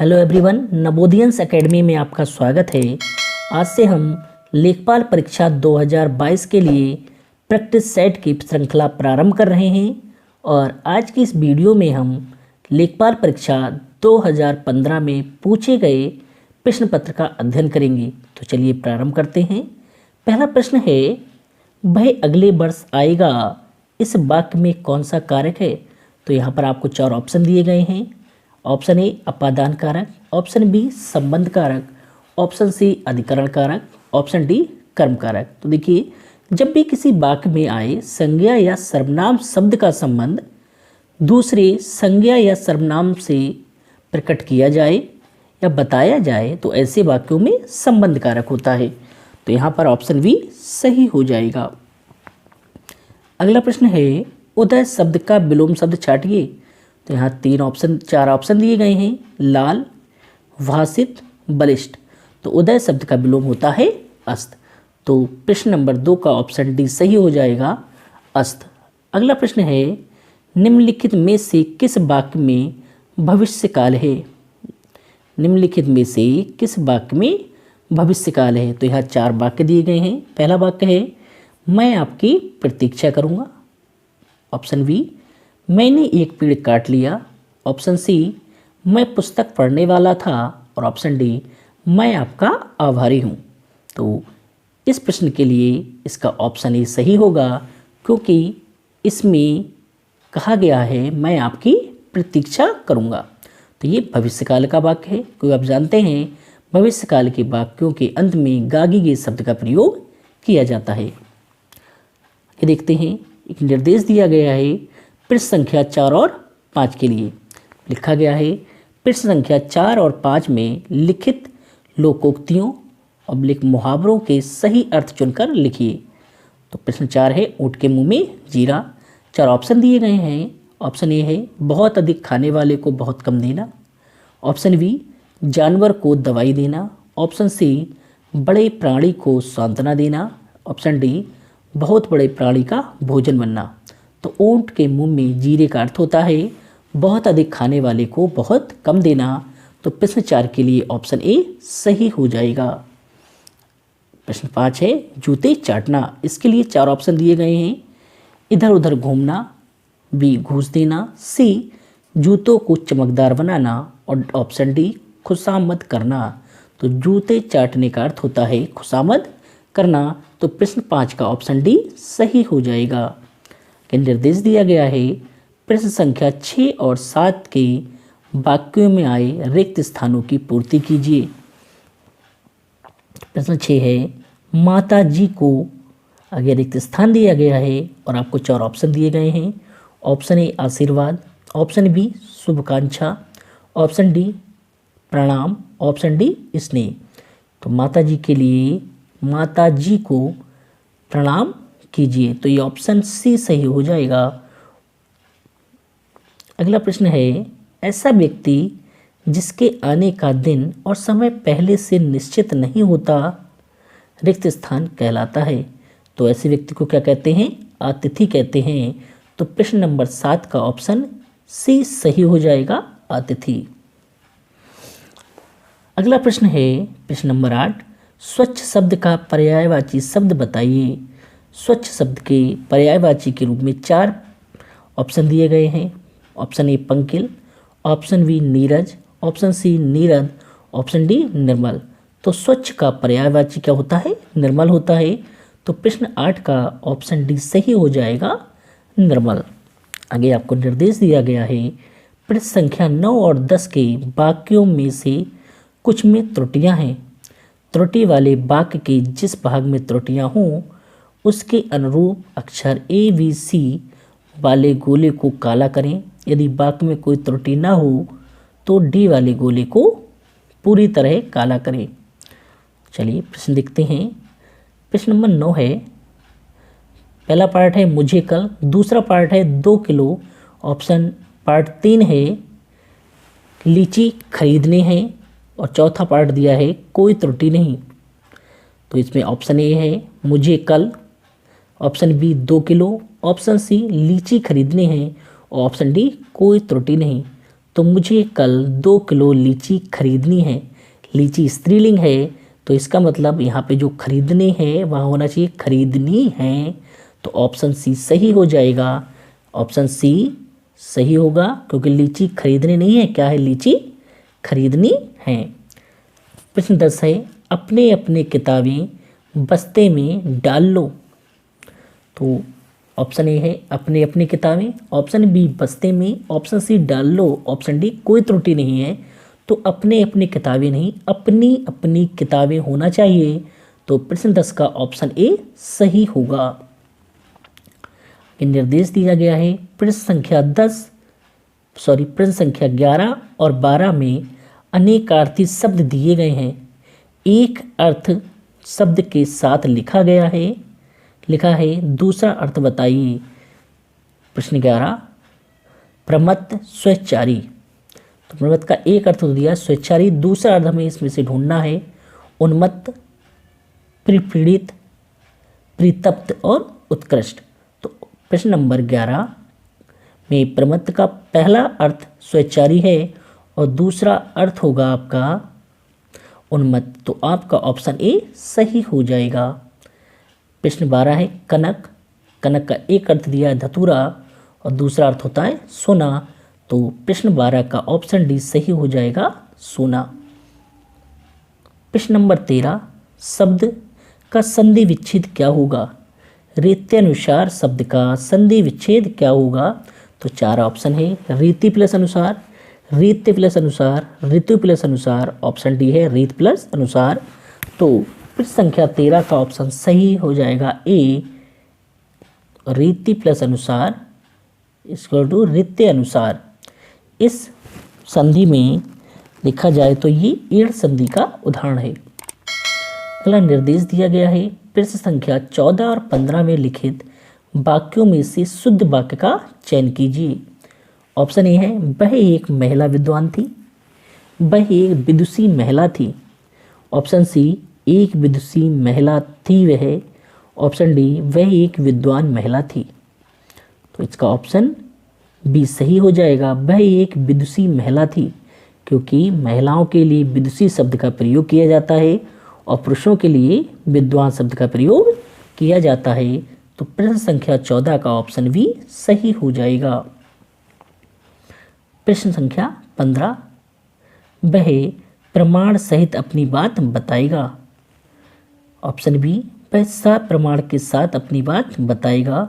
Hello everyone, नवोदयंस academy में आपका स्वागत है। आज से हम लेखपाल परीक्षा 2022 के लिए प्रैक्टिस सेट की श्रृंखला प्रारंभ कर रहे हैं और आज की इस वीडियो में हम लेखपाल परीक्षा 2015 में पूछे गए प्रश्न पत्र का अध्ययन करेंगे। तो चलिए प्रारंभ करते हैं। पहला प्रश्न है, वह अगले वर्ष आएगा, इस वाक्य में कौन सा कारक है? तो यहाँ पर आपको 4 ऑप्शन दिए गए हैं। ऑप्शन ए अपादान कारक, ऑप्शन बी संबंध कारक, ऑप्शन सी अधिकरण कारक, ऑप्शन डी कर्म कारक। तो देखिए, जब भी किसी वाक्य में आए संज्ञा या सर्वनाम शब्द का संबंध दूसरे संज्ञा या सर्वनाम से प्रकट किया जाए या बताया जाए तो ऐसे वाक्यों में संबंध कारक होता है। तो यहाँ पर ऑप्शन बी सही हो जाएगा। अगला प्रश्न है, उदय शब्द का विलोम शब्द छाटिए। तो यहाँ 4 ऑप्शन दिए गए हैं, लाल, भाषित, बलिष्ठ। तो उदय शब्द का विलोम होता है अस्त। तो प्रश्न नंबर 2 का ऑप्शन डी सही हो जाएगा, अस्त। अगला प्रश्न है, निम्नलिखित में से किस वाक्य में भविष्यकाल है? निम्नलिखित में से किस वाक्य में भविष्यकाल है? तो यहाँ 4 वाक्य दिए गए हैं। पहला वाक्य है, मैं आपकी प्रतीक्षा करूँगा। ऑप्शन बी, मैंने एक पेड़ काट लिया। ऑप्शन सी, मैं पुस्तक पढ़ने वाला था। और ऑप्शन डी, मैं आपका आभारी हूँ। तो इस प्रश्न के लिए इसका ऑप्शन ए सही होगा, क्योंकि इसमें कहा गया है मैं आपकी प्रतीक्षा करूँगा। तो ये भविष्यकाल का वाक्य है, क्योंकि आप जानते हैं भविष्यकाल के वाक्यों के अंत में गागी गे शब्द का प्रयोग किया जाता है। ये देखते हैं, एक निर्देश दिया गया है प्रश्न संख्या 4 और 5 के लिए। लिखा गया है, प्रश्न संख्या 4 और 5 में लिखित लोकोक्तियों और मुहावरों के सही अर्थ चुनकर लिखिए। तो प्रश्न 4 है, ऊँट के मुंह में जीरा। 4 ऑप्शन दिए गए हैं। ऑप्शन ए है, बहुत अधिक खाने वाले को बहुत कम देना। ऑप्शन बी, जानवर को दवाई देना। ऑप्शन सी, बड़े प्राणी को सांत्वना देना। ऑप्शन डी, बहुत बड़े प्राणी का भोजन बनना। तो ऊँट के मुंह में जीरे का अर्थ होता है बहुत अधिक खाने वाले को बहुत कम देना। तो प्रश्न 4 के लिए ऑप्शन ए सही हो जाएगा। प्रश्न 5 है, जूते चाटना। इसके लिए 4 ऑप्शन दिए गए हैं, इधर उधर घूमना, बी घूस देना, सी जूतों को चमकदार बनाना और ऑप्शन डी खुशामद करना। तो जूते चाटने का अर्थ होता है खुशामद करना। तो प्रश्न 5 का ऑप्शन डी सही हो जाएगा। के निर्देश दिया गया है, प्रश्न संख्या 6 और 7 के वाक्यों में आए रिक्त स्थानों की पूर्ति कीजिए। प्रश्न 6 है, माता जी को आगे रिक्त स्थान दिया गया है और आपको 4 ऑप्शन दिए गए हैं। ऑप्शन ए आशीर्वाद, ऑप्शन बी शुभकांक्षा, ऑप्शन डी प्रणाम, ऑप्शन डी स्नेह। तो माता जी के लिए माता जी को प्रणाम कीजिए। तो ये ऑप्शन सी सही हो जाएगा। अगला प्रश्न है, ऐसा व्यक्ति जिसके आने का दिन और समय पहले से निश्चित नहीं होता रिक्त स्थान कहलाता है। तो ऐसे व्यक्ति को क्या कहते हैं? अतिथि कहते हैं। तो प्रश्न नंबर 7 का ऑप्शन सी सही हो जाएगा, अतिथि। अगला प्रश्न है, प्रश्न नंबर 8, स्वच्छ शब्द का पर्यायवाची शब्द बताइए। स्वच्छ शब्द के पर्यायवाची के रूप में 4 ऑप्शन दिए गए हैं। ऑप्शन ए पंकिल, ऑप्शन बी नीरज, ऑप्शन सी नीरद, ऑप्शन डी निर्मल। तो स्वच्छ का पर्यायवाची क्या होता है? निर्मल होता है। तो प्रश्न 8 का ऑप्शन डी सही हो जाएगा, निर्मल। आगे आपको निर्देश दिया गया है, प्रश्न संख्या 9 और 10 के वाक्यों में से कुछ में त्रुटियां हैं। त्रुटि वाले वाक्य के जिस भाग में त्रुटियां हों उसके अनुरूप अक्षर ए बी सी वाले गोले को काला करें। यदि वाक्य में कोई त्रुटि ना हो तो डी वाले गोले को पूरी तरह काला करें। चलिए प्रश्न देखते हैं। प्रश्न नंबर 9 है, पहला पार्ट है मुझे कल, दूसरा पार्ट है 2 किलो, ऑप्शन पार्ट 3 है लीची खरीदने हैं और चौथा पार्ट दिया है कोई त्रुटि नहीं। तो इसमें ऑप्शन ए है मुझे कल, option B 2 kilo, option C लीची खरीदने हैं और ऑप्शन डी कोई त्रुटि नहीं। तो मुझे कल 2 किलो लीची खरीदनी है। लीची स्त्रीलिंग है तो इसका मतलब यहाँ पे जो खरीदने हैं वहाँ होना चाहिए खरीदनी है। तो ऑप्शन सी सही हो जाएगा। ऑप्शन सी सही होगा क्योंकि लीची खरीदनी नहीं है, क्या है, लीची खरीदनी है। प्रश्न 10 है, अपने अपने किताबें बस्ते में डाल लो। तो ऑप्शन ए है अपने अपनी किताबें, ऑप्शन बी बस्ते में, ऑप्शन सी डाल लो, ऑप्शन डी कोई त्रुटि नहीं है। तो अपने अपनी किताबें नहीं, अपनी अपनी किताबें होना चाहिए। तो प्रश्न 10 का ऑप्शन ए सही होगा। निर्देश दिया गया है प्रश्न संख्या 11 और 12 में अनेकार्थी शब्द दिए गए हैं। एक अर्थ शब्द के साथ लिखा है, दूसरा अर्थ बताइए। प्रश्न 11, प्रमत्त स्वैच्छारी। तो प्रमत्त का एक अर्थ तो दिया स्वैच्छारी, दूसरा अर्थ हमें इसमें से ढूंढना है उन्मत्त, पीड़ित, परितप्त और उत्कृष्ट। तो प्रश्न नंबर 11 में प्रमत्त का पहला अर्थ स्वैच्छारी है और दूसरा अर्थ होगा आपका उन्मत्त। तो आपका ऑप्शन ए सही हो जाएगा। प्रश्न 12 है कनक। कनक का एक अर्थ दिया है धतूरा और दूसरा अर्थ होता है सोना। तो प्रश्न 12 का ऑप्शन डी सही हो जाएगा, सोना। प्रश्न नंबर 13, शब्द का संधि विच्छेद क्या होगा? रीत्यनुसार शब्द का संधि विच्छेद क्या होगा? तो 4 ऑप्शन है, रीति प्लस अनुसार, रीत्य प्लस अनुसार, ऋतु प्लस अनुसार, ऑप्शन डी है रीत प्लस अनुसार। तो प्रश्न संख्या 13 का ऑप्शन सही हो जाएगा ए, रीति प्लस अनुसार इक्वल टू रीत्य अनुसार। इस संधि में देखा जाए तो ये ईड़ संधि का उदाहरण है। अगला निर्देश दिया गया है प्रश्न संख्या 14 और 15 में लिखित वाक्यों में से शुद्ध वाक्य का चयन कीजिए। ऑप्शन ए है वह एक महिला विद्वान थी, वह एक विदुषी महिला थी। ऑप्शन सी एक विदुषी महिला थी वह। ऑप्शन डी वह एक विद्वान महिला थी। तो इसका ऑप्शन बी सही हो जाएगा, वह एक विदुषी महिला थी, क्योंकि महिलाओं के लिए विदुषी शब्द का प्रयोग किया जाता है और पुरुषों के लिए विद्वान शब्द का प्रयोग किया जाता है। तो प्रश्न संख्या 14 का ऑप्शन बी सही हो जाएगा। प्रश्न संख्या 15, वह प्रमाण सहित अपनी बात बताएगा। ऑप्शन बी वह सप्रमाण के साथ अपनी बात बताएगा।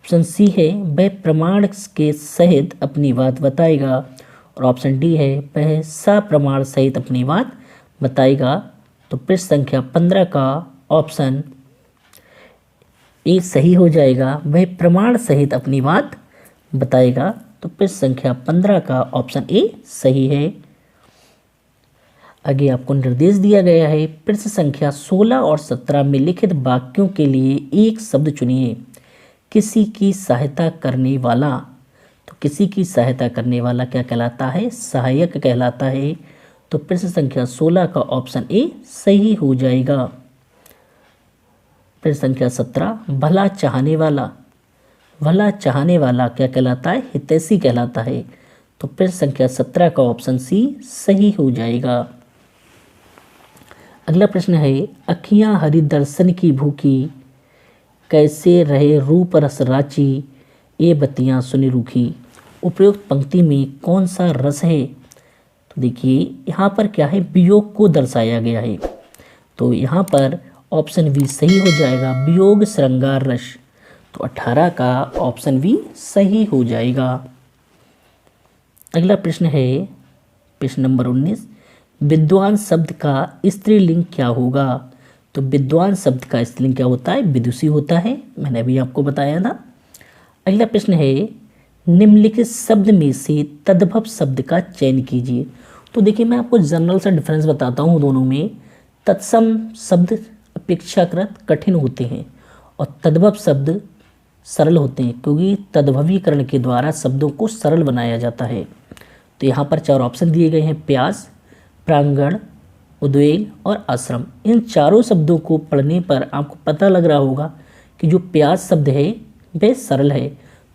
ऑप्शन सी है वह प्रमाण के सहित अपनी बात बताएगा और ऑप्शन डी है वह सप्रमाण सहित अपनी बात बताएगा। तो प्रश्न संख्या 15 का ऑप्शन ए सही हो जाएगा, वह प्रमाण सहित अपनी बात बताएगा। तो प्रश्न संख्या 15 का ऑप्शन ए सही है। आगे आपको निर्देश दिया गया है प्रश्न संख्या 16 और 17 में लिखित वाक्यों के लिए एक शब्द चुनिए। किसी की सहायता करने वाला। तो किसी की सहायता करने वाला क्या कहलाता है? सहायक कहलाता है। तो प्रश्न संख्या 16 का ऑप्शन ए सही हो जाएगा। प्रश्न संख्या 17, भला चाहने वाला। भला चाहने वाला क्या कहलाता है? हितैषी कहलाता है। तो प्रश्न संख्या 17 का ऑप्शन सी सही हो जाएगा। अगला प्रश्न है अखियां हरि दर्शन की भूखी, कैसे रहे रूप रस राची, ये बत्तियां सुनी रूखी। उपयुक्त पंक्ति में कौन सा रस है? तो देखिए यहाँ पर क्या है, वियोग को दर्शाया गया है। तो यहाँ पर ऑप्शन बी सही हो जाएगा, वियोग श्रृंगार रस। तो 18 का ऑप्शन बी सही हो जाएगा। अगला प्रश्न है प्रश्न नंबर 19, विद्वान शब्द का स्त्रीलिंग क्या होगा? तो विद्वान शब्द का स्त्रीलिंग क्या होता है? विदुषी होता है, मैंने अभी आपको बताया था। अगला प्रश्न है निम्नलिखित शब्द में से तद्भव शब्द का चयन कीजिए। तो देखिए मैं आपको जनरल सा डिफरेंस बताता हूँ दोनों में। तत्सम शब्द अपेक्षाकृत कठिन होते हैं और तद्भव शब्द सरल होते हैं, क्योंकि तद्भवीकरण के द्वारा शब्दों को सरल बनाया जाता है। तो यहाँ पर 4 ऑप्शन दिए गए हैं, प्यास, प्रांगण, उद्वेग और आश्रम। इन चारों शब्दों को पढ़ने पर आपको पता लग रहा होगा कि जो प्यास शब्द है वह सरल है।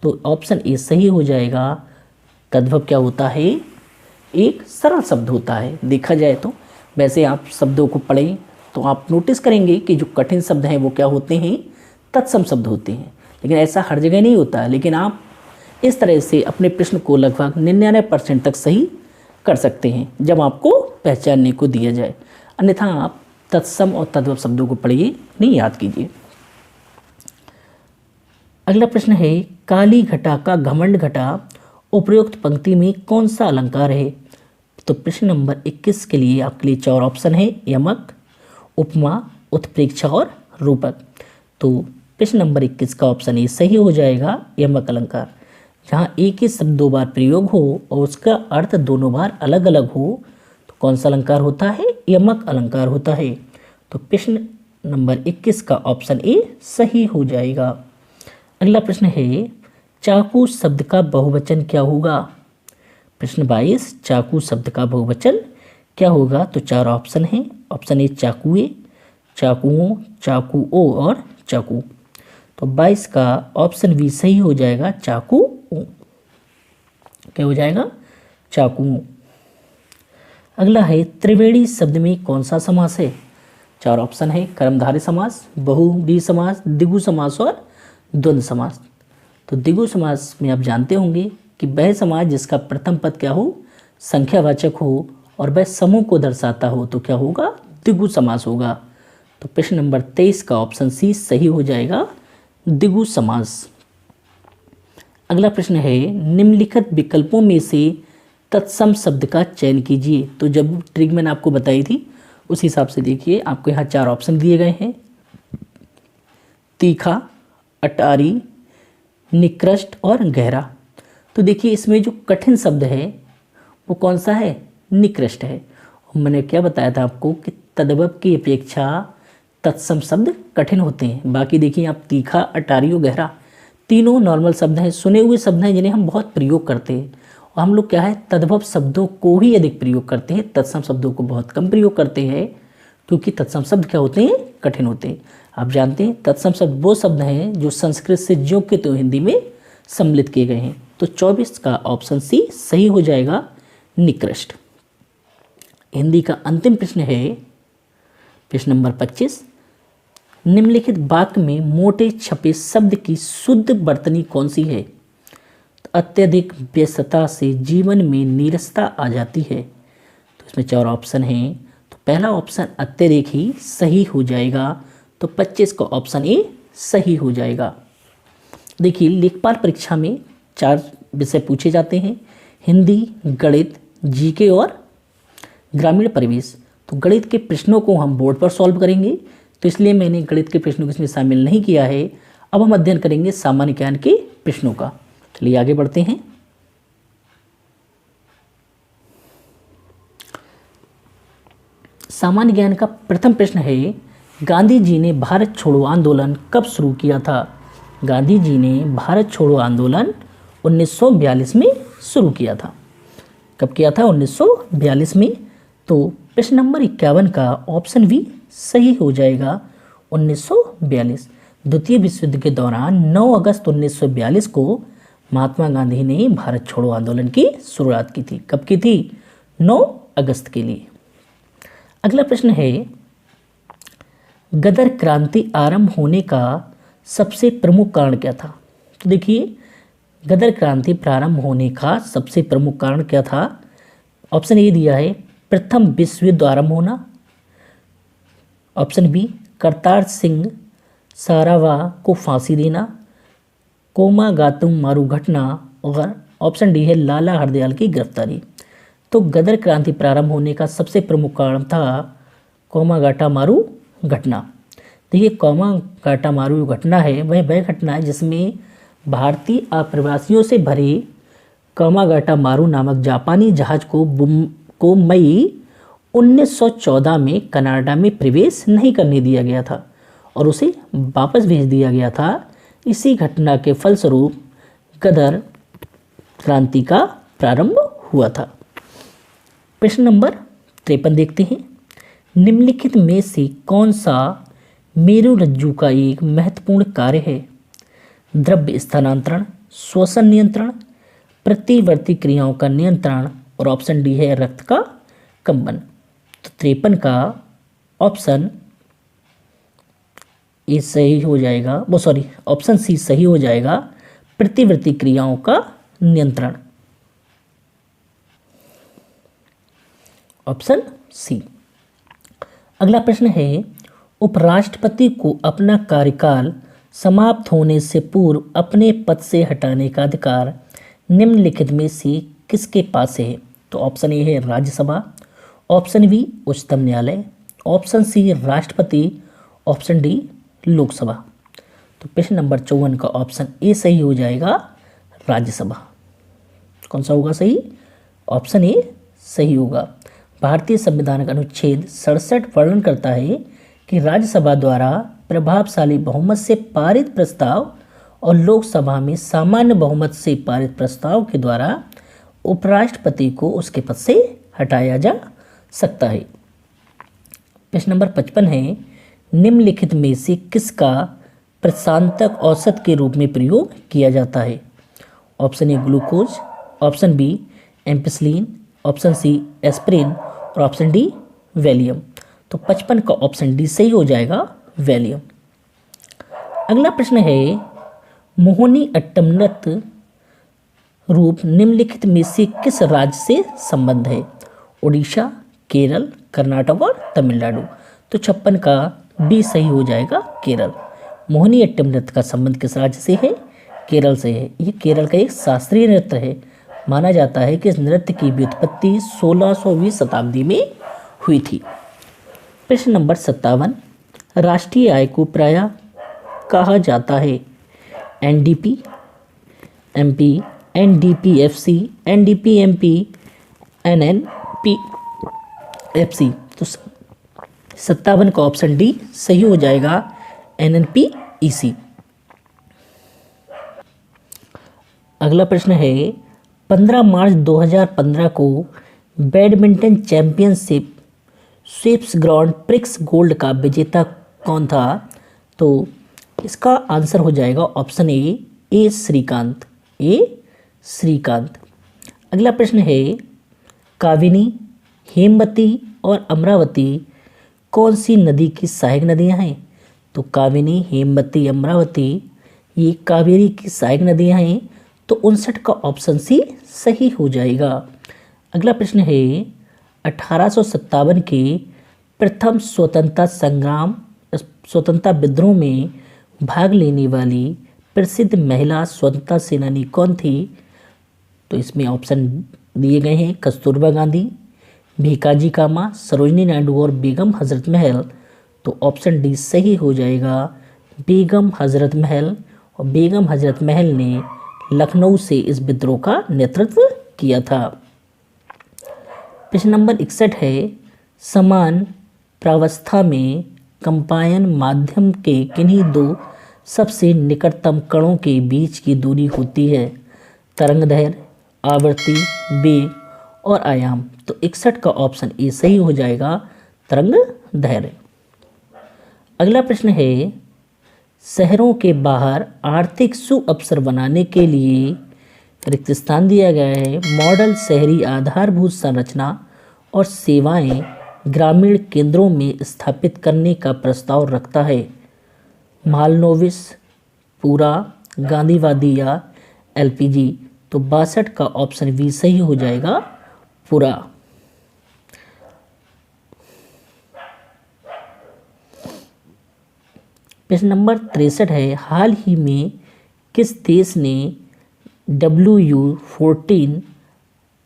तो ऑप्शन ए सही हो जाएगा। तद्भव क्या होता है? एक सरल शब्द होता है देखा जाए तो। वैसे आप शब्दों को पढ़ें तो आप नोटिस करेंगे कि जो कठिन शब्द हैं वो क्या होते हैं, तत्सम शब्द होते हैं। लेकिन ऐसा हर जगह नहीं होता है, लेकिन आप इस तरह से अपने प्रश्न को लगभग 99% तक सही कर सकते हैं जब आपको पहचानने को दिया जाए। अन्यथा आप तत्सम और तद्भव शब्दों को पढ़िए, नहीं याद कीजिए। अगला प्रश्न है, काली घटा का घमंड घटा उपरोक्त पंक्ति में कौन सा अलंकार है? तो प्रश्न नंबर 21 के लिए आपके लिए 4 ऑप्शन है, यमक, उपमा, उत्प्रेक्षा और रूपक। तो प्रश्न नंबर 21 का ऑप्शन ए सही हो जाएगा, यमक अलंकार। जहाँ एक ही शब्द 2 बार प्रयोग हो और उसका अर्थ दोनों बार अलग अलग हो तो कौन सा अलंकार होता है? यमक अलंकार होता है। तो प्रश्न नंबर 21 का ऑप्शन ए सही हो जाएगा। अगला प्रश्न है, चाकू शब्द का बहुवचन क्या होगा? प्रश्न 22, चाकू शब्द का बहुवचन क्या होगा? तो 4 ऑप्शन हैं। ऑप्शन ए चाकुए, चाकुओं, चाकुओं और चाकू। तो 22 का ऑप्शन बी सही हो जाएगा, चाकू। क्या हो जाएगा? चाकू। अगला है, त्रिवेणी शब्द में कौन सा समास है? 4 ऑप्शन है, कर्मधारय समास, बहुव्रीहि समास, द्विगु समास और द्वंद्व समास। तो द्विगु समास में आप जानते होंगे कि वह समास जिसका प्रथम पद क्या हो, संख्यावाचक हो और वह समूह को दर्शाता हो तो क्या होगा? द्विगु समास होगा। तो प्रश्न नंबर 23 का ऑप्शन सी सही हो जाएगा, द्विगु समास। अगला प्रश्न है, निम्नलिखित विकल्पों में से तत्सम शब्द का चयन कीजिए। तो जब ट्रिक मैंने आपको बताई थी उस हिसाब से देखिए, आपको यहाँ 4 ऑप्शन दिए गए हैं, तीखा, अटारी, निकृष्ट और गहरा। तो देखिए इसमें जो कठिन शब्द है वो कौन सा है? निकृष्ट है। मैंने क्या बताया था आपको कि तद्भव की अपेक्षा तत्सम शब्द कठिन होते हैं। बाकी देखिए आप तीखा, अटारी और गहरा तीनों नॉर्मल शब्द हैं, सुने हुए शब्द हैं जिन्हें हम बहुत प्रयोग करते हैं। और हम लोग क्या है, तद्भव शब्दों को ही अधिक प्रयोग करते हैं, तत्सम शब्दों को बहुत कम प्रयोग करते हैं, क्योंकि तत्सम शब्द क्या होते हैं? कठिन होते हैं। आप जानते हैं तत्सम शब्द वो शब्द हैं जो संस्कृत से ज्यों के त्यों हिंदी में सम्मिलित किए गए हैं। तो 24 का ऑप्शन सी सही हो जाएगा, निकृष्ट। हिंदी का अंतिम प्रश्न है प्रश्न नंबर 25, निम्नलिखित वाक्य में मोटे छपे शब्द की शुद्ध वर्तनी कौन सी है? अत्यधिक व्यस्तता से जीवन में नीरसता आ जाती है। तो इसमें 4 ऑप्शन हैं। तो पहला ऑप्शन अत्यधिक ही सही हो जाएगा। तो 25 का ऑप्शन ए सही हो जाएगा। देखिए लेखपाल परीक्षा में 4 विषय पूछे जाते हैं, हिंदी, गणित, जीके और ग्रामीण परिवेश। तो गणित के प्रश्नों को हम बोर्ड पर सॉल्व करेंगे, तो इसलिए मैंने गणित के प्रश्नों को इसमें शामिल नहीं किया है। अब हम अध्ययन करेंगे सामान्य ज्ञान के प्रश्नों का। चलिए आगे बढ़ते हैं। सामान्य ज्ञान का प्रथम प्रश्न है, गांधी जी ने भारत छोड़ो आंदोलन कब शुरू किया था? गांधी जी ने भारत छोड़ो आंदोलन 1942 में शुरू किया था। कब किया था? 1942 में। तो प्रश्न नंबर 51 का ऑप्शन बी सही हो जाएगा, 1942। द्वितीय विश्व युद्ध के दौरान 9 अगस्त 1942 को महात्मा गांधी ने भारत छोड़ो आंदोलन की शुरुआत की थी। कब की थी? 9 अगस्त के लिए। अगला प्रश्न है, गदर क्रांति आरंभ होने का सबसे प्रमुख कारण क्या था? तो देखिए गदर क्रांति प्रारंभ होने का सबसे प्रमुख कारण क्या था? ऑप्शन ए दिया है, प्रथम विश्व युद्ध आरंभ होना। ऑप्शन बी, करतार सिंह सारावाह को फांसी देना, कोमागातुम मारू घटना, और ऑप्शन डी है लाला हरदयाल की गिरफ्तारी। तो गदर क्रांति प्रारंभ होने का सबसे प्रमुख कारण था कोमागाटा मारू घटना। देखिए कोमागाटा मारू घटना है वह घटना है जिसमें भारतीय अप्रवासियों से भरे कोमागाटा मारू नामक जापानी जहाज को मई 1914 में कनाडा में प्रवेश नहीं करने दिया गया था और उसे वापस भेज दिया गया था। इसी घटना के फलस्वरूप गदर क्रांति का प्रारंभ हुआ था। प्रश्न नंबर 53 देखते हैं, निम्नलिखित में से कौन सा मेरुरज्जु का एक महत्वपूर्ण कार्य है? द्रव्य स्थानांतरण, श्वसन नियंत्रण, प्रतिवर्ती क्रियाओं का नियंत्रण और ऑप्शन डी है रक्त का कंपन। तो 53 का ऑप्शन ए सही हो जाएगा, वो सॉरी ऑप्शन सी सही हो जाएगा, प्रतिवर्ती क्रियाओं का नियंत्रण, ऑप्शन सी। अगला प्रश्न है, उपराष्ट्रपति को अपना कार्यकाल समाप्त होने से पूर्व अपने पद से हटाने का अधिकार निम्नलिखित में से किसके पास है? तो ऑप्शन ए है राज्यसभा, ऑप्शन बी उच्चतम न्यायालय, ऑप्शन सी राष्ट्रपति, ऑप्शन डी लोकसभा। तो प्रश्न नंबर 54 का ऑप्शन ए सही हो जाएगा, राज्यसभा। कौन सा होगा सही? ऑप्शन ए सही होगा। भारतीय संविधान का अनुच्छेद 67 वर्णन करता है कि राज्यसभा द्वारा प्रभावशाली बहुमत से पारित प्रस्ताव और लोकसभा में सामान्य बहुमत से पारित प्रस्ताव के द्वारा उपराष्ट्रपति को उसके पद से हटाया जा सकता है। प्रश्न नंबर 55 है, निम्नलिखित में से किसका प्रशांतक औसत के रूप में प्रयोग किया जाता है? Option A glucose, option B ampicillin, option C aspirin और ऑप्शन डी वैलियम। तो 55 का ऑप्शन डी सही हो जाएगा, वैलियम। अगला प्रश्न है, मोहिनी अट्टम नृत्य रूप निम्नलिखित में से किस राज्य से संबद्ध है? उड़ीसा, केरल, कर्नाटक और तमिलनाडु। तो 56 का बी सही हो जाएगा, केरल। मोहिनी अट्टम नृत्य का संबंध किस राज्य से है? केरल से है। ये केरल का एक शास्त्रीय नृत्य है। माना जाता है कि इस नृत्य की व्युत्पत्ति 1600वीं शताब्दी में हुई थी। प्रश्न नंबर 57, राष्ट्रीय आय को प्रायः कहा जाता है एनडीपी, एमपी, एनडीपीएफसी, एनडीपीएमपी, एनएनपीएफसी। तो 57 का ऑप्शन डी सही हो जाएगा, एनएनपीईसी। अगला प्रश्न है, 15 मार्च 2015 को badminton championship sweeps grand prix gold का विजेता कौन था? तो इसका आंसर हो जाएगा ऑप्शन ए श्रीकांत, ए श्रीकांत। अगला प्रश्न है, काविनी, हेमवती और अमरावती कौन सी नदी की सहायक नदियां हैं? तो काविनी, हेमवती, अमरावती ये कावेरी की सहायक नदियां हैं। तो 59 का ऑप्शन सी सही हो जाएगा। अगला प्रश्न है, 1857 के प्रथम स्वतंत्रता विद्रोह में भाग लेने वाली प्रसिद्ध महिला स्वतंत्रता सेनानी कौन थी? तो इसमें ऑप्शन दिए गए हैं, कस्तूरबा गांधी, भीकाजी कामा, सरोजिनी नायडू और बेगम हजरत महल। तो ऑप्शन डी सही हो जाएगा, बेगम हजरत महल। और बेगम हजरत महल ने लखनऊ से इस विद्रोह का नेतृत्व किया था। प्रश्न नंबर 61 है, समान प्रावस्था में कंपायन माध्यम के किन्हीं दो सबसे निकटतम कणों के बीच की दूरी होती है? तरंगदैर्घ्य, आवृत्ति, वेग और आयाम। तो 61 का ऑप्शन ए सही हो जाएगा, तरंगदैर्घ्य। अगला प्रश्न है, शहरों के बाहर आर्थिक सुअवसर बनाने के लिए रिक्त स्थान दिया गया है। मॉडल शहरी आधारभूत संरचना और सेवाएं ग्रामीण केंद्रों में स्थापित करने का प्रस्ताव रखता है। मालनोविस, पूरा, गांधीवादी या एलपीजी। तो 62 का ऑप्शन बी सही हो जाएगा, पूरा। प्रश्न नंबर 63 है, हाल ही में किस देश ने WU-14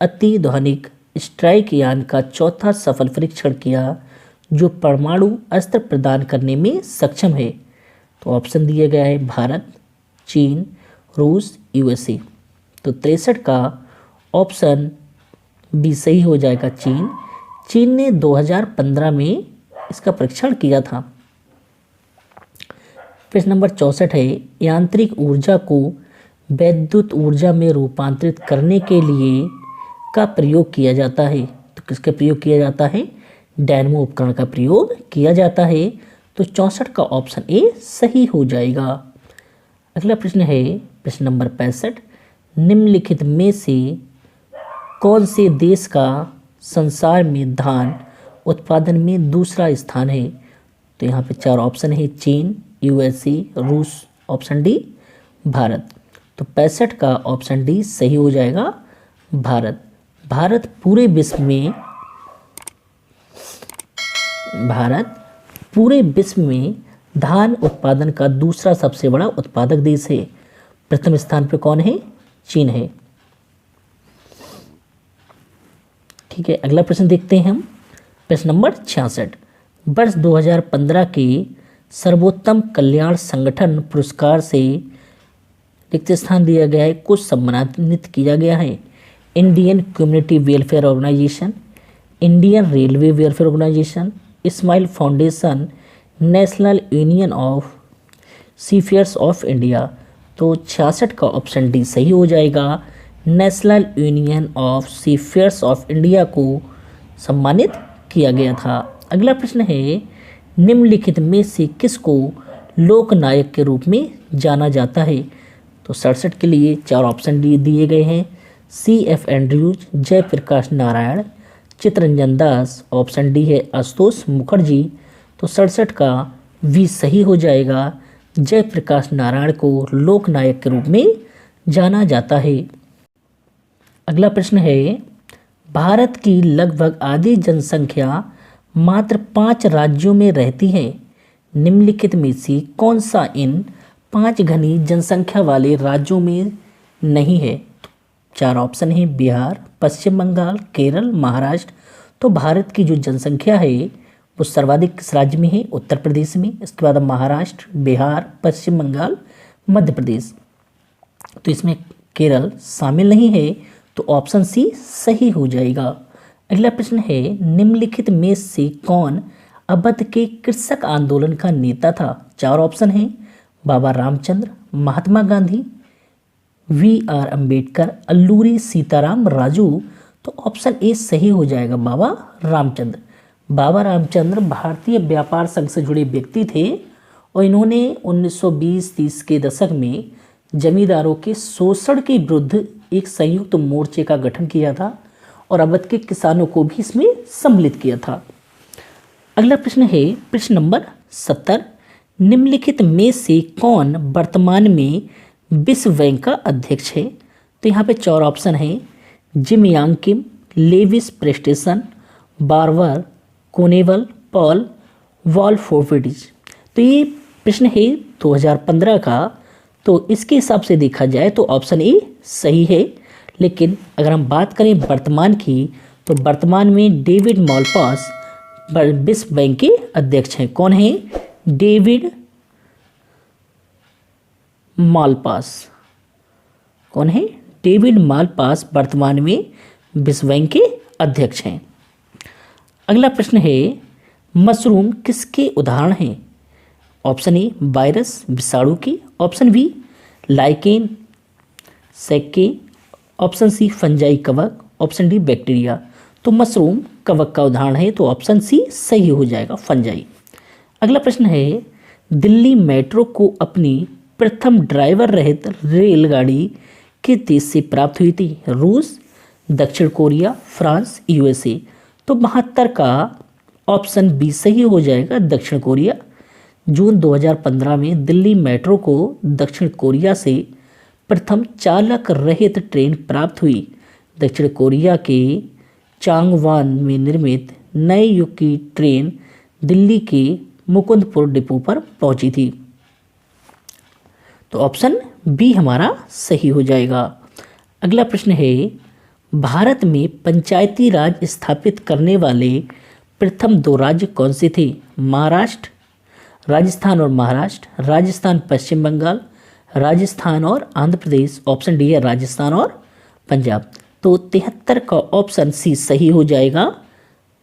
अतिआधुनिक स्ट्राइक यान का चौथा सफल परीक्षण किया जो परमाणु अस्त्र प्रदान करने में सक्षम है? तो ऑप्शन दिया गया है, भारत, चीन, रूस, यूएसए। तो 63 का ऑप्शन बी सही हो जाएगा, चीन। चीन ने 2015 में इसका परीक्षण किया था। प्रश्न नंबर 64 है, यांत्रिक ऊर्जा को वैद्युत ऊर्जा में रूपांतरित करने के लिए का प्रयोग किया जाता है? तो किसका प्रयोग किया जाता है? डायनमो उपकरण का प्रयोग किया जाता है। तो 64 का ऑप्शन ए सही हो जाएगा। अगला प्रश्न है, प्रश्न नंबर 65, निम्नलिखित में से कौन से देश का संसार में धान उत्पादन में दूसरा स्थान है? तो यहाँ पे 4 ऑप्शन है, चीन, यूएसए, रूस, ऑप्शन डी भारत। तो 65 का ऑप्शन डी सही हो जाएगा, भारत। भारत पूरे विश्व में धान उत्पादन का दूसरा सबसे बड़ा उत्पादक देश है। प्रथम स्थान पर कौन है? चीन है। ठीक है, अगला प्रश्न देखते हैं हम। प्रश्न नंबर 66, वर्ष 2015 के सर्वोत्तम कल्याण संगठन पुरस्कार से रिक्त स्थान दिया गया है, कुछ सम्मानित किया गया है। Indian Community Welfare Organisation, Indian Railway Welfare Organisation, Smile Foundation, National Union of Seafarers of India. तो 66 का ऑप्शन डी सही हो जाएगा, National Union of Seafarers of India को सम्मानित किया गया था। अगला प्रश्न है, निम्नलिखित में से किसको लोकनायक के रूप में जाना जाता है? तो 67 के लिए 4 ऑप्शन दिए गए हैं, CF Andrews, Jayaprakash Narayan, Chittaranjan Das, option D है आशुतोष मुखर्जी। तो 67 का वी सही हो जाएगा, जयप्रकाश नारायण को लोकनायक के रूप में जाना जाता है। अगला प्रश्न है, भारत की लगभग आधी जनसंख्या मात्र 5 राज्यों में रहती है। निम्नलिखित में से कौन सा इन 5 घनी जनसंख्या वाले राज्यों में नहीं है? 4 ऑप्शन है, बिहार, पश्चिम बंगाल, केरल, महाराष्ट्र। तो भारत की जो जनसंख्या है वो सर्वाधिक किस राज्य में है? उत्तर प्रदेश में। इसके बाद महाराष्ट्र, बिहार, पश्चिम बंगाल, मध्य प्रदेश। तो इसमें केरल शामिल नहीं है, तो ऑप्शन सी सही हो जाएगा। अगला प्रश्न है, निम्नलिखित में से कौन अवध के कृषक आंदोलन का नेता था? 4 ऑप्शन हैं, बाबा रामचंद्र, महात्मा गांधी, VR अंबेडकर, अल्लूरी सीताराम राजू। तो ऑप्शन ए सही हो जाएगा, बाबा रामचंद्र। बाबा रामचंद्र भारतीय व्यापार संघ से जुड़े व्यक्ति थे और इन्होंने 1920-30 के दशक में जमींदारों के शोषण के विरुद्ध एक संयुक्त मोर्चे का गठन किया था और अवध के किसानों को भी इसमें सम्मिलित किया था। अगला प्रश्न है प्रश्न नंबर 70, निम्नलिखित में से कौन वर्तमान में विश्व बैंक का अध्यक्ष है? तो यहाँ पे 4 ऑप्शन हैं, जिम यांग किम, लेविस प्रेस्टेसन, बारबर कोनेवल, पॉल वॉलफोर्डिज। तो ये प्रश्न है 2015 का, तो इसके हिसाब से देखा जाए तो ऑप्शन ए सही है। लेकिन अगर हम बात करें वर्तमान की, तो वर्तमान में डेविड मालपास विश्व बैंक के अध्यक्ष हैं। कौन है? David Malpass. कौन है? डेविड मालपास वर्तमान में विश्व बैंक के अध्यक्ष हैं। अगला प्रश्न है, मशरूम किसके उदाहरण हैं? ऑप्शन ए वायरस विषाणु की, option B lichen सैके, option C fungi कवक, ऑप्शन डी बैक्टीरिया। तो मशरूम कवक का उदाहरण है, तो ऑप्शन सी सही हो जाएगा, फंजाई। अगला प्रश्न है, दिल्ली मेट्रो को अपनी प्रथम ड्राइवर रहित रेलगाड़ी किस देश से प्राप्त हुई थी? रूस, दक्षिण कोरिया, फ्रांस, USA। तो 72 का ऑप्शन बी सही हो जाएगा, दक्षिण कोरिया। जून 2015 में दिल्ली मेट्रो को दक्षिण कोरिया से प्रथम चालक रहित ट्रेन प्राप्त हुई। दक्षिण कोरिया के चांगवान में निर्मित नए युग की ट्रेन दिल्ली के मुकुंदपुर डिपो पर पहुंची थी। तो ऑप्शन बी हमारा सही हो जाएगा। अगला प्रश्न है, भारत में पंचायती राज स्थापित करने वाले प्रथम 2 राज्य कौन से थे? महाराष्ट्र, राजस्थान और महाराष्ट्र, राजस्थान पश्चिम बंगाल, राजस्थान और आंध्र प्रदेश। ऑप्शन डी है राजस्थान और पंजाब। तो 73 का ऑप्शन सी सही हो जाएगा,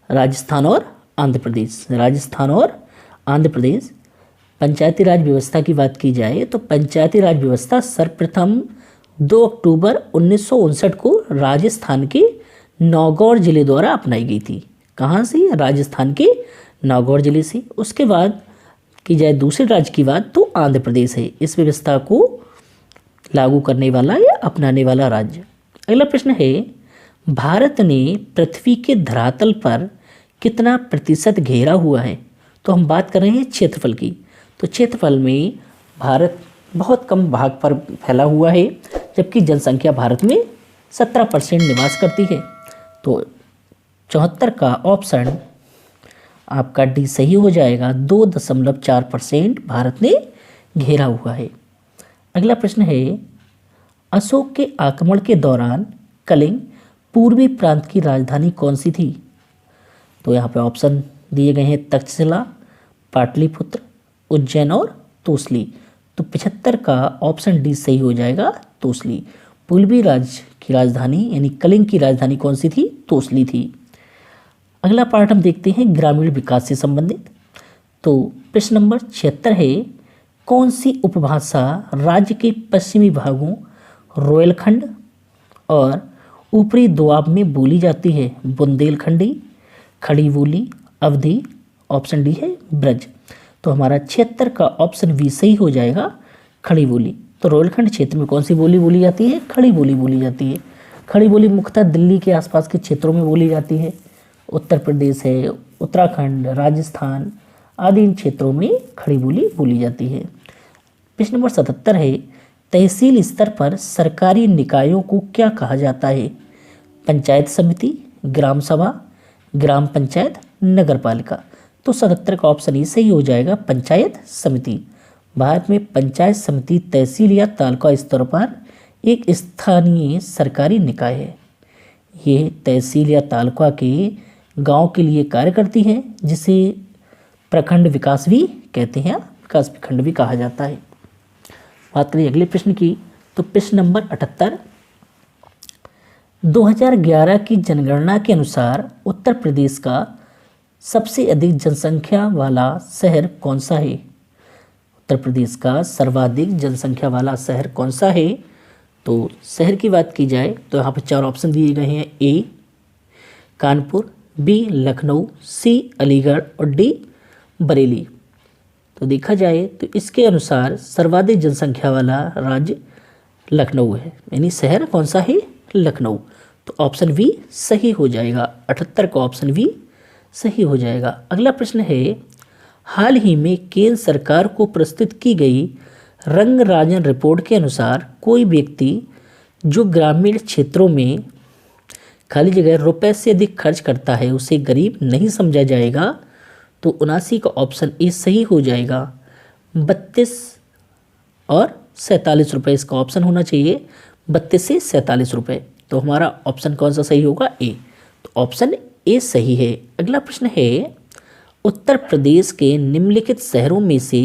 राजस्थान और आंध्र प्रदेश। राजस्थान और आंध्र प्रदेश। पंचायती राज व्यवस्था की बात की जाए तो पंचायती राज व्यवस्था सर्वप्रथम 2 अक्टूबर 1959 को राजस्थान के नागौर जिले द्वारा अपनाई गई थी। कहाँ से? राजस्थान के नागौर जिले से। उसके बाद की जाए दूसरे राज्य की बात तो आंध्र प्रदेश है इस व्यवस्था को लागू करने वाला या अपनाने वाला राज्य। अगला प्रश्न है, भारत ने पृथ्वी के धरातल पर कितना प्रतिशत घेरा हुआ है? तो हम बात कर रहे हैं क्षेत्रफल की। तो क्षेत्रफल में भारत बहुत कम भाग पर फैला हुआ है, जबकि जनसंख्या भारत में 17% निवास करती है। तो 74 का ऑप्शन आपका डी सही हो जाएगा। 2.4% भारत ने घेरा हुआ है। अगला प्रश्न है, अशोक के आक्रमण के दौरान कलिंग पूर्वी प्रांत की राजधानी कौन सी थी? तो यहाँ पे ऑप्शन दिए गए हैं तक्षशिला, पाटलिपुत्र, उज्जैन और तोसली। तो 75 का ऑप्शन डी सही हो जाएगा, तोसली। पूर्वी राज्य की राजधानी यानी कलिंग की राजधानी कौन सी थी? तोसली थी। अगला पार्ट हम देखते हैं ग्रामीण विकास से संबंधित। तो प्रश्न नंबर 76 है, कौन सी उपभाषा राज्य के पश्चिमी भागों रोयलखंड और ऊपरी दोआब में बोली जाती है? बुंदेलखंडी, खड़ी बोली, अवधी, ऑप्शन डी है ब्रज। तो हमारा 76 का ऑप्शन बी सही हो जाएगा, खड़ी बोली। तो रोयलखंड क्षेत्र में कौन सी बोली बोली जाती है? खड़ी बोली बोली जाती है। खड़ी बोली मुख्यतः दिल्ली के आसपास के क्षेत्रों में बोली जाती है। उत्तर प्रदेश है, उत्तराखंड, राजस्थान आदि इन क्षेत्रों में खड़ी बोली बोली जाती है। प्रश्न नंबर 77 है, तहसील स्तर पर सरकारी निकायों को क्या कहा जाता है? पंचायत समिति, ग्राम सभा, ग्राम पंचायत, नगर पालिका। तो 77 का ऑप्शन ही सही हो जाएगा, पंचायत समिति। भारत में पंचायत समिति तहसील या तालुका स्तर पर एक स्थानीय सरकारी निकाय है। ये तहसील या तालुका के गांव के लिए कार्य करती है, जिसे प्रखंड विकास भी कहते हैं, विकास खंड भी कहा जाता है। बात करें अगले प्रश्न की, तो प्रश्न नंबर 78, 2011 की जनगणना के अनुसार उत्तर प्रदेश का सबसे अधिक जनसंख्या वाला शहर कौन सा है? उत्तर प्रदेश का सर्वाधिक जनसंख्या वाला शहर कौन सा है? तो शहर की बात की जाए तो यहाँ पर 4 ऑप्शन दिए गए हैं। ए कानपुर, बी लखनऊ, सी अलीगढ़ और डी बरेली। तो देखा जाए तो इसके अनुसार सर्वाधिक जनसंख्या वाला राज्य लखनऊ है, यानी शहर कौन सा है? लखनऊ। तो ऑप्शन बी सही हो जाएगा, 78 का ऑप्शन बी सही हो जाएगा। अगला प्रश्न है, हाल ही में केंद्र सरकार को प्रस्तुत की गई रंगराजन रिपोर्ट के अनुसार कोई व्यक्ति जो ग्रामीण क्षेत्रों में खाली जगह रुपए से अधिक खर्च करता है उसे गरीब नहीं समझा जाएगा। तो 79 का ऑप्शन ए सही हो जाएगा। 32 और 47 रुपये इसका ऑप्शन होना चाहिए, 32 से 47 रुपये। तो हमारा ऑप्शन कौन सा सही होगा? ए। तो ऑप्शन ए सही है। अगला प्रश्न है, उत्तर प्रदेश के निम्नलिखित शहरों में से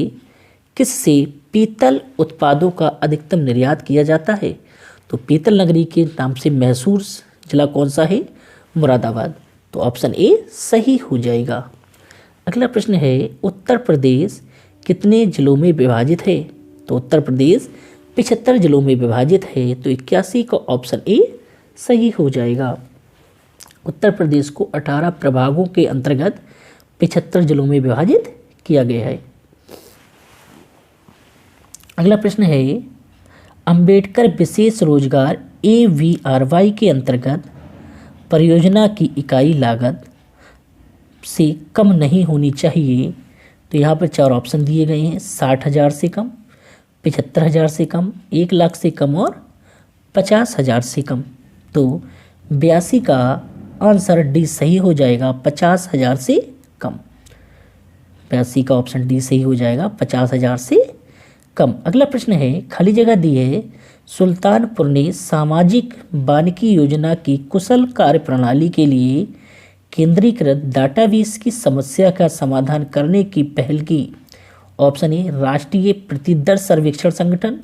किससे पीतल उत्पादों का अधिकतम निर्यात किया जाता है? तो पीतल नगरी के नाम से मशहूर जिला कौन सा है? मुरादाबाद। तो ऑप्शन ए सही हो जाएगा। अगला प्रश्न है, उत्तर प्रदेश कितने जिलों में विभाजित है? तो उत्तर प्रदेश 75 जिलों में विभाजित है। तो 81 का ऑप्शन ए सही हो जाएगा। उत्तर प्रदेश को 18 प्रभागों के अंतर्गत 75 जिलों में विभाजित किया गया है। अगला प्रश्न है, अंबेडकर विशेष रोजगार AVRY के अंतर्गत परियोजना की इकाई लागत से कम नहीं होनी चाहिए। तो यहाँ पर 4 ऑप्शन दिए गए हैं, 60,000 से कम, 75,000 से कम, 1 लाख से कम और 50,000 से कम। तो 82 का आंसर डी सही हो जाएगा, 50,000 से कम। 82 का ऑप्शन डी सही हो जाएगा, 50,000 से कम। अगला प्रश्न है, खाली जगह दी है, सुल्तानपुर ने सामाजिक वानिकी योजना की कुशल कार्य प्रणाली के लिए केंद्रीकृत डाटाबेस की समस्या का समाधान करने की पहल की। ऑप्शन ए राष्ट्रीय प्रतिदर सर्वेक्षण संगठन,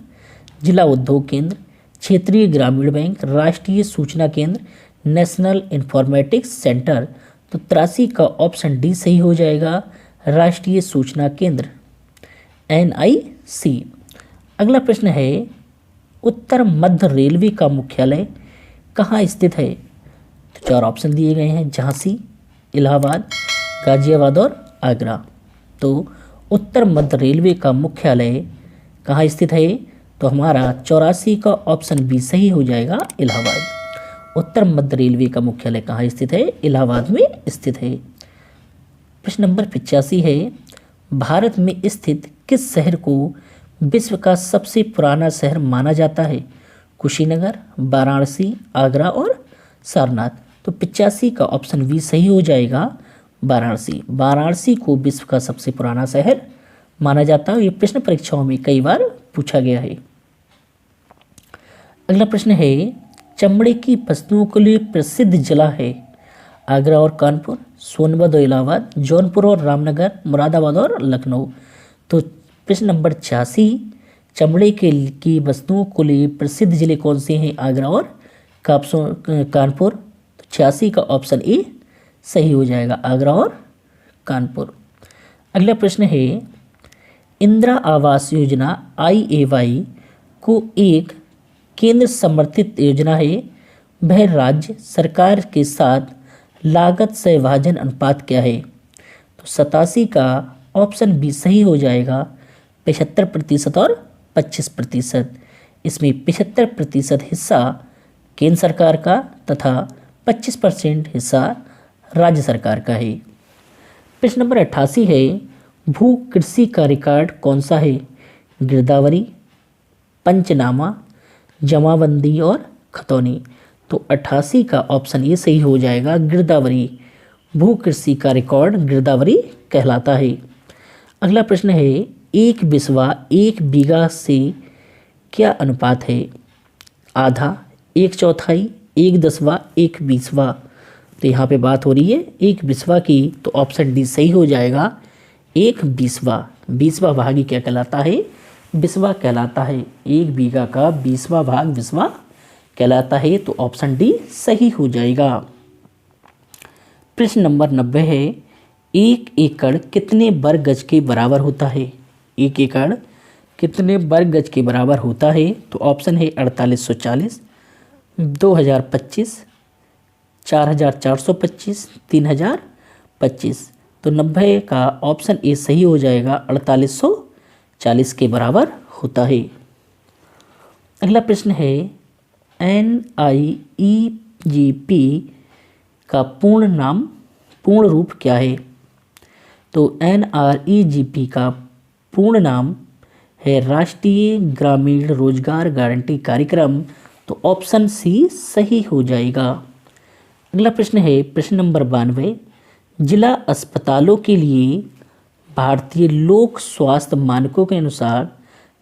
जिला उद्योग केंद्र, क्षेत्रीय ग्रामीण बैंक, राष्ट्रीय सूचना केंद्र, नेशनल इंफॉर्मेटिक्स सेंटर। तो 83 का ऑप्शन डी सही हो जाएगा, राष्ट्रीय सूचना केंद्र NIC। अगला प्रश्न है, उत्तर मध्य रेलवे का मुख्यालय कहाँ स्थित है? तो 4 ऑप्शन दिए गए हैं, झांसी, इलाहाबाद, गाजियाबाद और आगरा। तो उत्तर मध्य रेलवे का मुख्यालय कहाँ स्थित है? तो हमारा 84 का ऑप्शन बी सही हो जाएगा, इलाहाबाद। उत्तर मध्य रेलवे का मुख्यालय कहाँ स्थित है? इलाहाबाद में स्थित है। प्रश्न नंबर 85 है, भारत में स्थित किस शहर को विश्व का सबसे पुराना शहर माना जाता है? कुशीनगर, वाराणसी, आगरा और सारनाथ। तो 85 का ऑप्शन बी सही हो जाएगा, वाराणसी। वाराणसी को विश्व का सबसे पुराना शहर माना जाता है। ये प्रश्न परीक्षाओं में कई बार पूछा गया है। अगला प्रश्न है, चमड़े की वस्तुओं के लिए प्रसिद्ध जिला है? आगरा और कानपुर, सोनभद्र और इलाहाबाद, जौनपुर और रामनगर, मुरादाबाद और लखनऊ। तो प्रश्न नंबर 86, चमड़े की वस्तुओं के लिए प्रसिद्ध जिले कौन से हैं? आगरा और कानपुर। तो 86 का ऑप्शन ए सही हो जाएगा, आगरा और कानपुर। अगला प्रश्न है, इंदिरा आवास योजना IAY को एक केंद्र समर्थित योजना है, वह राज्य सरकार के साथ लागत से विभाजन अनुपात क्या है? तो 87 का ऑप्शन बी सही हो जाएगा, 75% और 25%। इसमें 75% हिस्सा केंद्र सरकार का तथा 25% हिस्सा राज्य सरकार का है। प्रश्न नंबर 88 है, भू कृषि का रिकॉर्ड कौन सा है? गिरदावरी, पंचनामा, जमाबंदी और खतौनी। तो 88 का ऑप्शन ये सही हो जाएगा, गिरदावरी। भू कृषि का रिकॉर्ड गिरदावरी कहलाता है। अगला प्रश्न है, एक बिस्वा एक बीघा से क्या अनुपात है? आधा, 1/4, 1/10, 1/20। तो यहाँ पे बात हो रही है एक बिस्वा की, तो ऑप्शन डी सही हो जाएगा, 1/20। 20वां भाग ही क्या कहलाता है? बिस्वा कहलाता है। 1 बीघा का 20वां भाग बिस्वा कहलाता है। तो ऑप्शन डी सही हो जाएगा। प्रश्न नंबर 90 है, 1 एकड़ कितने वर्ग गज के बराबर होता है? 1 एकड़ कितने वर्ग गज के बराबर होता है? तो ऑप्शन है 4840, 2025, 4425, 3025। तो 90 का ऑप्शन ए सही हो जाएगा, 4840 के बराबर होता है। अगला प्रश्न है, NIEGP का पूर्ण रूप क्या है? तो NREGP का पूर्ण नाम है राष्ट्रीय ग्रामीण रोजगार गारंटी कार्यक्रम। तो ऑप्शन सी सही हो जाएगा। अगला प्रश्न है, प्रश्न नंबर 92, जिला अस्पतालों के लिए भारतीय लोक स्वास्थ्य मानकों के अनुसार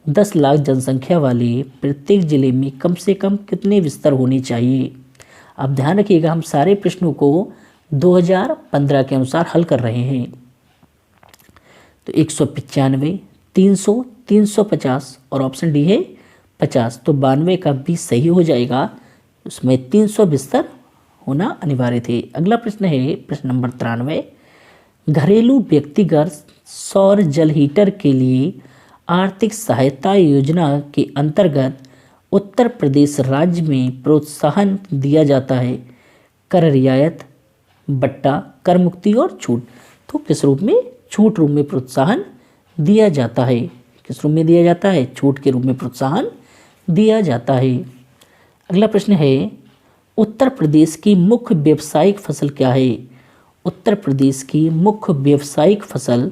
10 लाख जनसंख्या वाले प्रत्येक जिले में कम से कम कितने बिस्तर होने चाहिए? आप ध्यान रखिएगा, हम सारे प्रश्नों को 2015 के अनुसार हल कर रहे हैं। तो 195, 300, 350 और ऑप्शन डी है 50। तो 92 का भी सही हो जाएगा, उसमें 300 बिस्तर होना अनिवार्य थे। अगला प्रश्न है, प्रश्न नंबर 93, घरेलू व्यक्तिगत सौर जल हीटर के लिए आर्थिक सहायता योजना के अंतर्गत उत्तर प्रदेश राज्य में प्रोत्साहन दिया जाता है, कर रियायत, बट्टा, कर मुक्ति और छूट। तो किस रूप में? छूट रूप में प्रोत्साहन दिया जाता है। किस रूप में दिया जाता है? छूट के रूप में प्रोत्साहन दिया जाता है। अगला प्रश्न है, उत्तर प्रदेश की मुख्य व्यावसायिक फसल क्या है? उत्तर प्रदेश की मुख्य व्यावसायिक फसल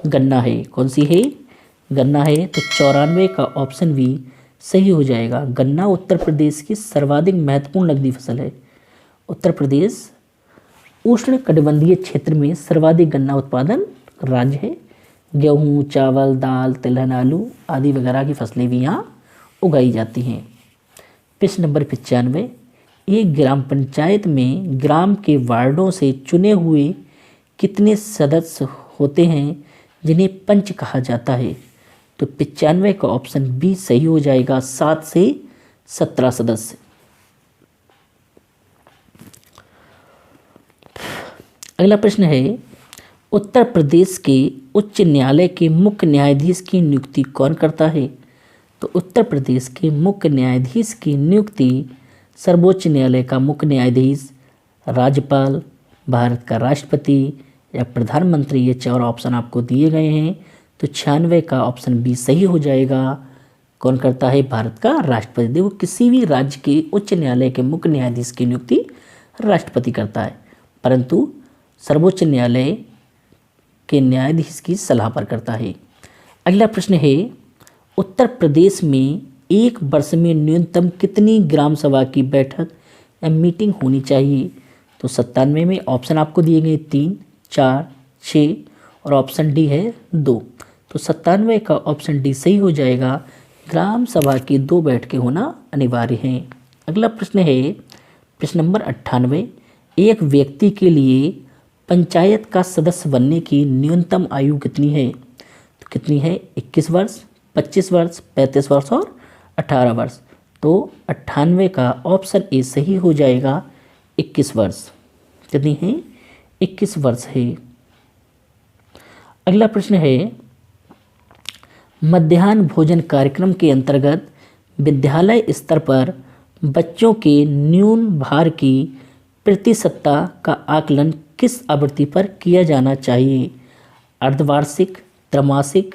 गन्ना है। कौन सी है? गन्ना है। तो 94 का ऑप्शन भी सही हो जाएगा। गन्ना उत्तर प्रदेश की सर्वाधिक महत्वपूर्ण नकदी फसल है। उत्तर प्रदेश उष्णकटिबंधीय क्षेत्र में सर्वाधिक गन्ना उत्पादन राज्य है। गेहूँ, चावल, दाल, तिलहन, आलू आदि वगैरह की फसलें भी यहाँ उगाई जाती हैं। प्रश्न नंबर 95, एक ग्राम पंचायत में ग्राम के वार्डों से चुने हुए कितने सदस्य होते हैं जिन्हें पंच कहा जाता है? तो 95 का ऑप्शन बी सही हो जाएगा, 7 से 17 सदस्य। अगला प्रश्न है, उत्तर प्रदेश के उच्च न्यायालय के मुख्य न्यायाधीश की नियुक्ति कौन करता है? तो उत्तर प्रदेश के मुख्य न्यायाधीश की नियुक्ति सर्वोच्च न्यायालय का मुख्य न्यायाधीश, राज्यपाल, भारत का राष्ट्रपति या प्रधानमंत्री, ये 4 ऑप्शन आपको दिए गए हैं। तो 96 का ऑप्शन बी सही हो जाएगा, कौन करता है? भारत का राष्ट्रपति। देखो, किसी भी राज्य के उच्च न्यायालय के मुख्य न्यायाधीश की नियुक्ति राष्ट्रपति करता है, परंतु सर्वोच्च न्यायालय के न्यायाधीश की सलाह पर करता है। अगला प्रश्न है, उत्तर प्रदेश में एक वर्ष में न्यूनतम कितनी ग्राम सभा की बैठक या मीटिंग होनी चाहिए? तो 97 में ऑप्शन आपको दिए गए 3, 4, 6 और ऑप्शन डी है 2। तो 97 का ऑप्शन डी सही हो जाएगा। ग्राम सभा की 2 बैठकें होना अनिवार्य हैं। अगला प्रश्न है प्रश्न नंबर 98, एक व्यक्ति के लिए पंचायत का सदस्य बनने की न्यूनतम आयु कितनी है? तो कितनी है? 21 वर्ष, 25 वर्ष, 35 वर्ष और 18 वर्ष। तो 98 का ऑप्शन ए सही हो जाएगा, 21 वर्ष। कितनी है? 21 वर्ष है। अगला प्रश्न है, मध्याह्न भोजन कार्यक्रम के अंतर्गत विद्यालय स्तर पर बच्चों के न्यून भार की प्रतिशतता का आकलन किस आवृत्ति पर किया जाना चाहिए? अर्धवार्षिक, त्रैमासिक,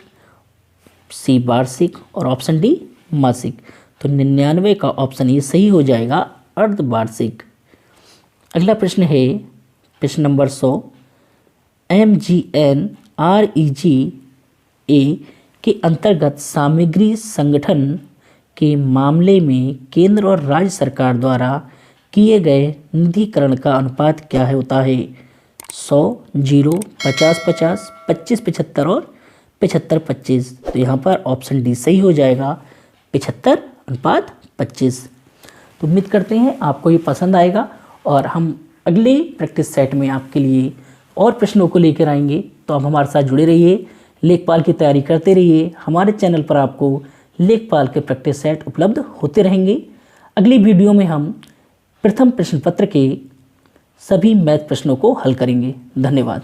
सी वार्षिक और ऑप्शन डी मासिक। तो 99 का ऑप्शन ये सही हो जाएगा, अर्धवार्षिक। अगला प्रश्न है प्रश्न नंबर 100, MGNREGA के अंतर्गत सामग्री संगठन के मामले में केंद्र और राज्य सरकार द्वारा किए गए निधिकरण का अनुपात क्या है होता है? 100, 0, 50-50, 25-75 और 75-25। तो यहाँ पर ऑप्शन डी सही हो जाएगा, 75:25। तो उम्मीद करते हैं आपको ये पसंद आएगा और हम अगले प्रैक्टिस सेट में आपके लिए और प्रश्नों को लेकर आएंगे। तो आप हमारे साथ जुड़े रहिए, लेखपाल की तैयारी करते रहिए। हमारे चैनल पर आपको लेखपाल के प्रैक्टिस सेट उपलब्ध होते रहेंगे। अगली वीडियो में हम प्रथम प्रश्न पत्र के सभी मैथ प्रश्नों को हल करेंगे। धन्यवाद।